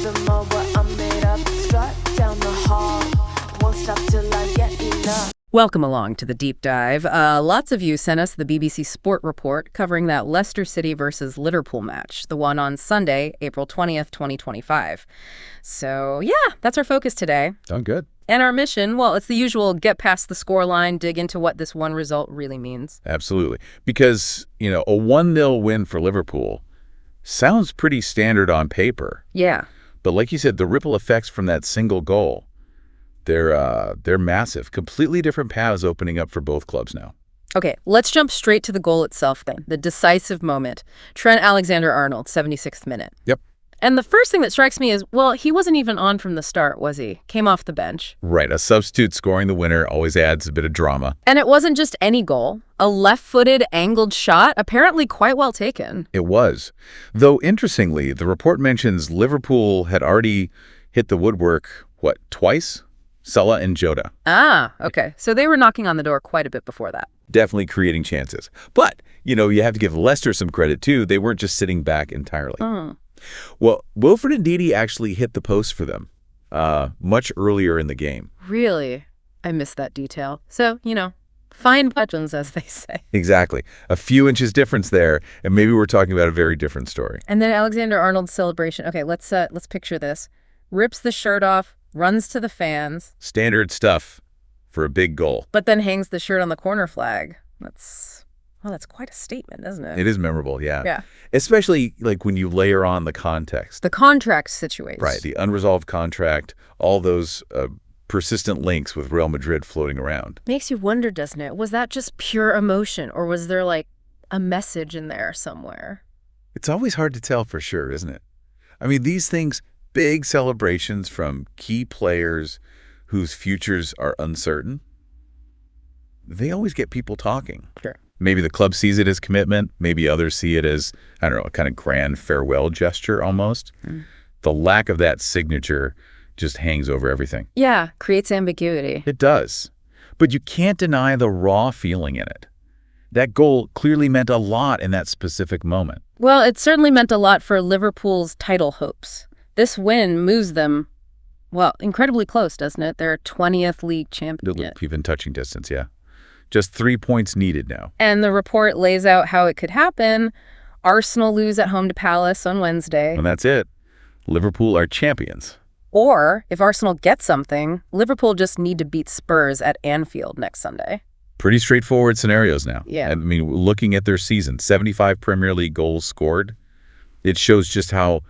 the mud, what I'm made up. Strut down the hall, won't stop till I get enough. Welcome along to the deep dive. Lots of you sent us the BBC Sport report covering that Leicester City versus Liverpool match, the one on Sunday, April 20th, 2025. So, yeah, that's our focus today. Done good. And our mission, well, it's the usual get past the scoreline, dig into what this one result really means. Absolutely. Because, a 1-0 win for Liverpool sounds pretty standard on paper. Yeah. But like you said, the ripple effects from that single goal, they're massive. Completely different paths opening up for both clubs now. Okay, let's jump straight to the goal itself then, the decisive moment. Trent Alexander-Arnold, 76th minute. Yep. And the first thing that strikes me is, well, he wasn't even on from the start, was he? Came off the bench. Right. A substitute scoring the winner always adds a bit of drama. And it wasn't just any goal. A left-footed, angled shot, apparently quite well taken. It was. Though, interestingly, the report mentions Liverpool had already hit the woodwork, twice? Salah and Jota. Ah, okay. So they were knocking on the door quite a bit before that. Definitely creating chances. But, you have to give Leicester some credit, too. They weren't just sitting back entirely. Well, Wilfred Ndidi actually hit the post for them much earlier in the game. Really? I missed that detail. So, fine buttons, as they say. Exactly. A few inches difference there, and maybe we're talking about a very different story. And then Alexander-Arnold's celebration. Okay, let's picture this. Rips the shirt off, runs to the fans. Standard stuff for a big goal. But then hangs the shirt on the corner flag. That's quite a statement, isn't it? It is memorable, yeah. Yeah. Especially when you layer on the context. The contract situation. Right, the unresolved contract, all those persistent links with Real Madrid floating around. Makes you wonder, doesn't it? Was that just pure emotion, or was there a message in there somewhere? It's always hard to tell for sure, isn't it? I mean, these things, big celebrations from key players whose futures are uncertain, they always get people talking. Sure. Maybe the club sees it as commitment. Maybe others see it as, I don't know, a kind of grand farewell gesture almost. The lack of that signature just hangs over everything. Yeah, creates ambiguity. It does. But you can't deny the raw feeling in it. That goal clearly meant a lot in that specific moment. Well, it certainly meant a lot for Liverpool's title hopes. This win moves them, incredibly close, doesn't it? They're 20th league champion. Even touching distance, yeah. Just 3 points needed now. And the report lays out how it could happen. Arsenal lose at home to Palace on Wednesday. And that's it. Liverpool are champions. Or, if Arsenal gets something, Liverpool just need to beat Spurs at Anfield next Sunday. Pretty straightforward scenarios now. Yeah. I mean, looking at their season, 75 Premier League goals scored, it shows just how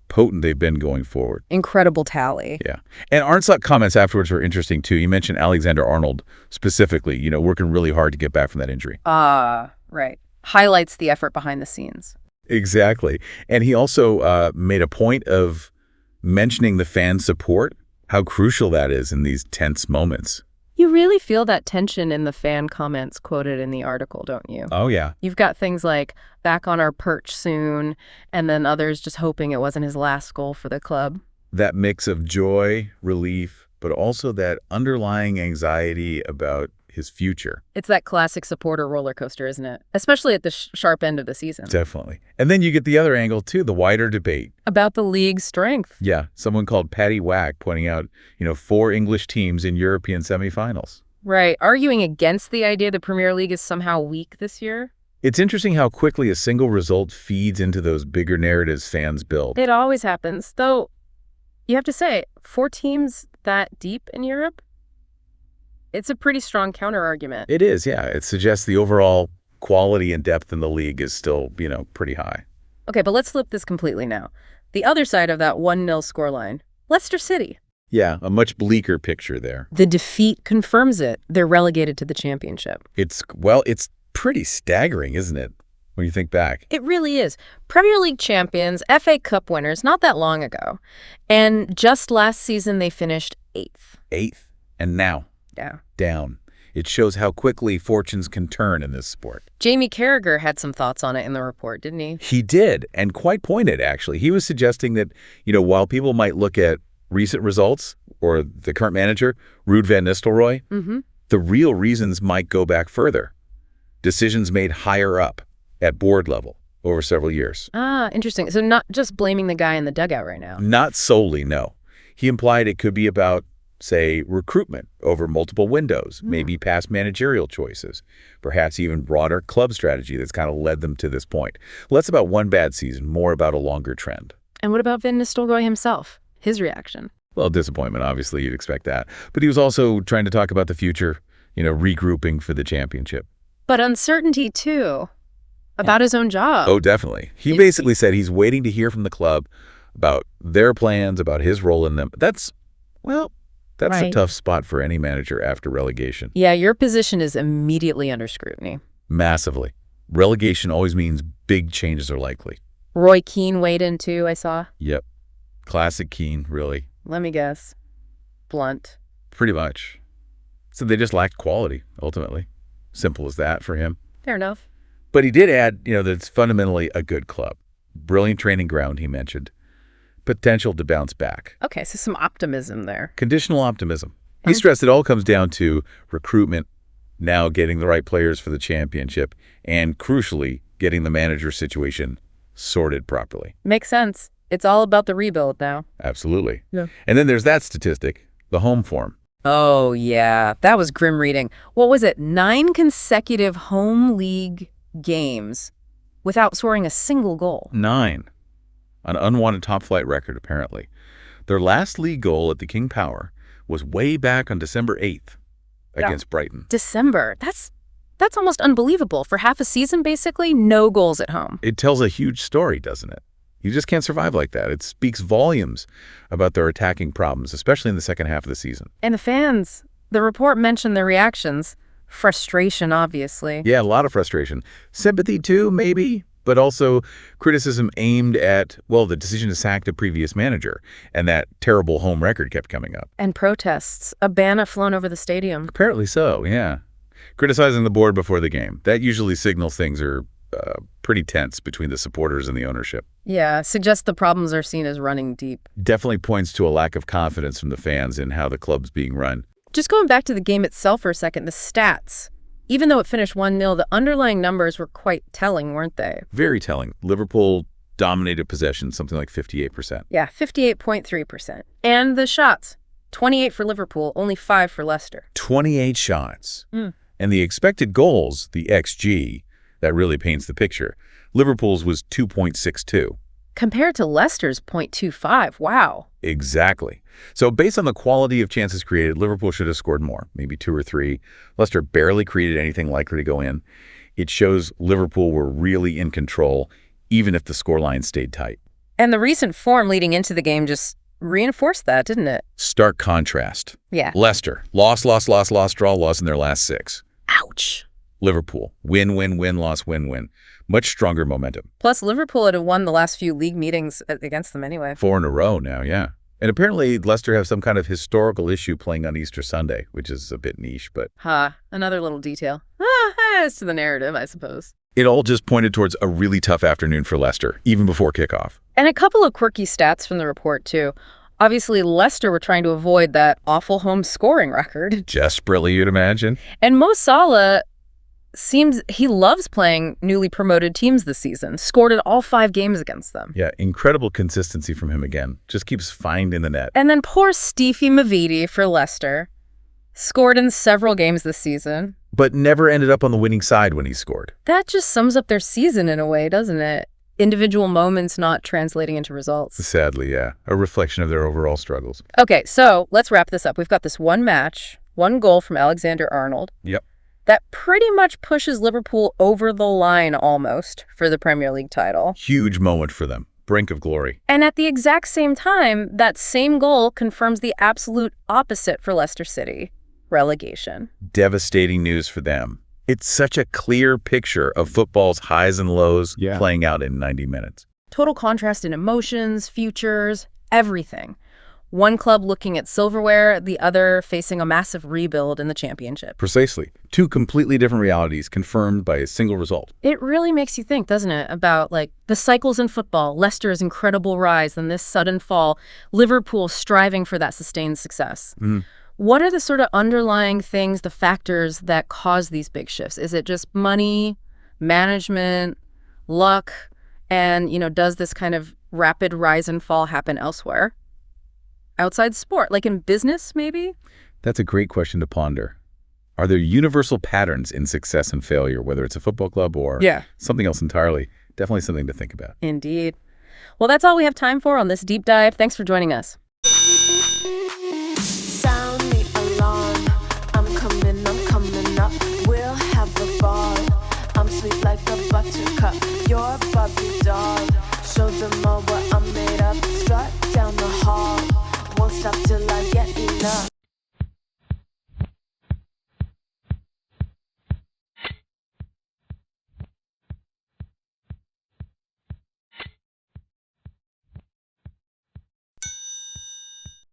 potent they've been going forward. Incredible tally. Yeah. And Arntz's comments afterwards were interesting, too. You mentioned Alexander-Arnold specifically, working really hard to get back from that injury. Right. Highlights the effort behind the scenes. Exactly. And he also made a point of mentioning the fan support, how crucial that is in these tense moments. You really feel that tension in the fan comments quoted in the article, don't you? Oh, yeah. You've got things like, back on our perch soon, and then others just hoping it wasn't his last goal for the club. That mix of joy, relief, but also that underlying anxiety about his future. It's that classic supporter roller coaster, isn't it? Especially at the sharp end of the season. Definitely. And then you get the other angle, too, the wider debate. About the league's strength. Yeah. Someone called Paddy Wack pointing out, 4 English teams in European semifinals. Right. Arguing against the idea the Premier League is somehow weak this year. It's interesting how quickly a single result feeds into those bigger narratives fans build. It always happens. Though, you have to say, 4 teams that deep in Europe? It's a pretty strong counter-argument. It is, yeah. It suggests the overall quality and depth in the league is still, pretty high. Okay, but let's flip this completely now. The other side of that 1-0 scoreline, Leicester City. Yeah, a much bleaker picture there. The defeat confirms it. They're relegated to the championship. It's pretty staggering, isn't it, when you think back? It really is. Premier League champions, FA Cup winners, not that long ago. And just last season, they finished 8th. 8th. And now? Yeah. Down. It shows how quickly fortunes can turn in this sport. Jamie Carragher had some thoughts on it in the report, didn't he? He did, and quite pointed, actually. He was suggesting that, while people might look at recent results or the current manager, Ruud van Nistelrooy, the real reasons might go back further. Decisions made higher up at board level, over several years. Ah, interesting. So not just blaming the guy in the dugout right now. Not solely, no. He implied it could be about, say, recruitment over multiple windows, maybe past managerial choices, perhaps even broader club strategy that's kind of led them to this point. Less about one bad season, more about a longer trend. And what about Van Nistelrooy himself? His reaction? Well, disappointment, obviously, you'd expect that. But he was also trying to talk about the future, regrouping for the championship. But uncertainty, too, about his own job. Oh, definitely. He basically said he's waiting to hear from the club about their plans, about his role in them. That's a tough spot for any manager after relegation. Yeah, your position is immediately under scrutiny. Massively. Relegation always means big changes are likely. Roy Keane weighed in, too, I saw. Yep. Classic Keane, really. Let me guess. Blunt. Pretty much. So they just lacked quality, ultimately. Simple as that for him. Fair enough. But he did add, that it's fundamentally a good club. Brilliant training ground, he mentioned. Potential to bounce back. Okay, so some optimism there. Conditional optimism. He stressed it all comes down to recruitment, now getting the right players for the championship, and crucially, getting the manager situation sorted properly. Makes sense. It's all about the rebuild now. Absolutely. Yeah. And then there's that statistic, the home form. Oh, yeah. That was grim reading. What was it? 9 consecutive home league games without scoring a single goal. 9. An unwanted top-flight record, apparently. Their last league goal at the King Power was way back on December 8th against Brighton. December. That's almost unbelievable. For half a season, basically, no goals at home. It tells a huge story, doesn't it? You just can't survive like that. It speaks volumes about their attacking problems, especially in the second half of the season. And the fans, the report mentioned their reactions. Frustration, obviously. Yeah, a lot of frustration. Sympathy, too, maybe, but also criticism aimed at, the decision to sack the previous manager, and that terrible home record kept coming up. And protests. A banner flown over the stadium. Apparently so, yeah. Criticizing the board before the game. That usually signals things are pretty tense between the supporters and the ownership. Yeah, suggests the problems are seen as running deep. Definitely points to a lack of confidence from the fans in how the club's being run. Just going back to the game itself for a second, the stats. Even though it finished 1-0, the underlying numbers were quite telling, weren't they? Very telling. Liverpool dominated possession, something like 58%. Yeah, 58.3%. And the shots, 28 for Liverpool, only 5 for Leicester. 28 shots. And the expected goals, the XG, that really paints the picture. Liverpool's was 2.62. Compared to Leicester's 0.25. Wow. Exactly. So based on the quality of chances created, Liverpool should have scored more, maybe 2 or 3. Leicester barely created anything likely to go in. It shows Liverpool were really in control, even if the scoreline stayed tight. And the recent form leading into the game just reinforced that, didn't it? Stark contrast. Yeah. Leicester, loss, draw, loss in their last 6. Ouch. Liverpool, win, loss, win. Much stronger momentum. Plus, Liverpool had won the last few league meetings against them anyway. 4 in a row now, yeah. And apparently, Leicester have some kind of historical issue playing on Easter Sunday, which is a bit niche, but... Another little detail. As to the narrative, I suppose. It all just pointed towards a really tough afternoon for Leicester, even before kickoff. And a couple of quirky stats from the report, too. Obviously, Leicester were trying to avoid that awful home scoring record. Desperately, you'd imagine. And Mo Salah seems he loves playing newly promoted teams this season. Scored in all 5 games against them. Yeah, incredible consistency from him again. Just keeps finding the net. And then poor Stevie Mavidi for Leicester. Scored in several games this season. But never ended up on the winning side when he scored. That just sums up their season in a way, doesn't it? Individual moments not translating into results. Sadly, yeah. A reflection of their overall struggles. Okay, so let's wrap this up. We've got this one match, 1 goal from Alexander-Arnold. Yep. That pretty much pushes Liverpool over the line almost for the Premier League title. Huge moment for them. Brink of glory. And at the exact same time, that same goal confirms the absolute opposite for Leicester City. Relegation. Devastating news for them. It's such a clear picture of football's highs and lows playing out in 90 minutes. Total contrast in emotions, futures, everything. One club looking at silverware, the other facing a massive rebuild in the championship. Precisely. 2 completely different realities confirmed by a single result. It really makes you think, doesn't it, about the cycles in football, Leicester's incredible rise, then this sudden fall, Liverpool striving for that sustained success. What are the sort of underlying things, the factors that cause these big shifts? Is it just money, management, luck? And, does this kind of rapid rise and fall happen elsewhere? Outside sport, like in business, maybe? That's a great question to ponder. Are there universal patterns in success and failure, whether it's a football club or something else entirely? Definitely something to think about. Indeed. Well, that's all we have time for on this deep dive. Thanks for joining us. Sound the alarm. I'm coming up. We'll have the ball. I'm sweet like a buttercup. You're a Barbie doll. Show them all what I'm made of. Strut down the hall. Won't stop till I get enough.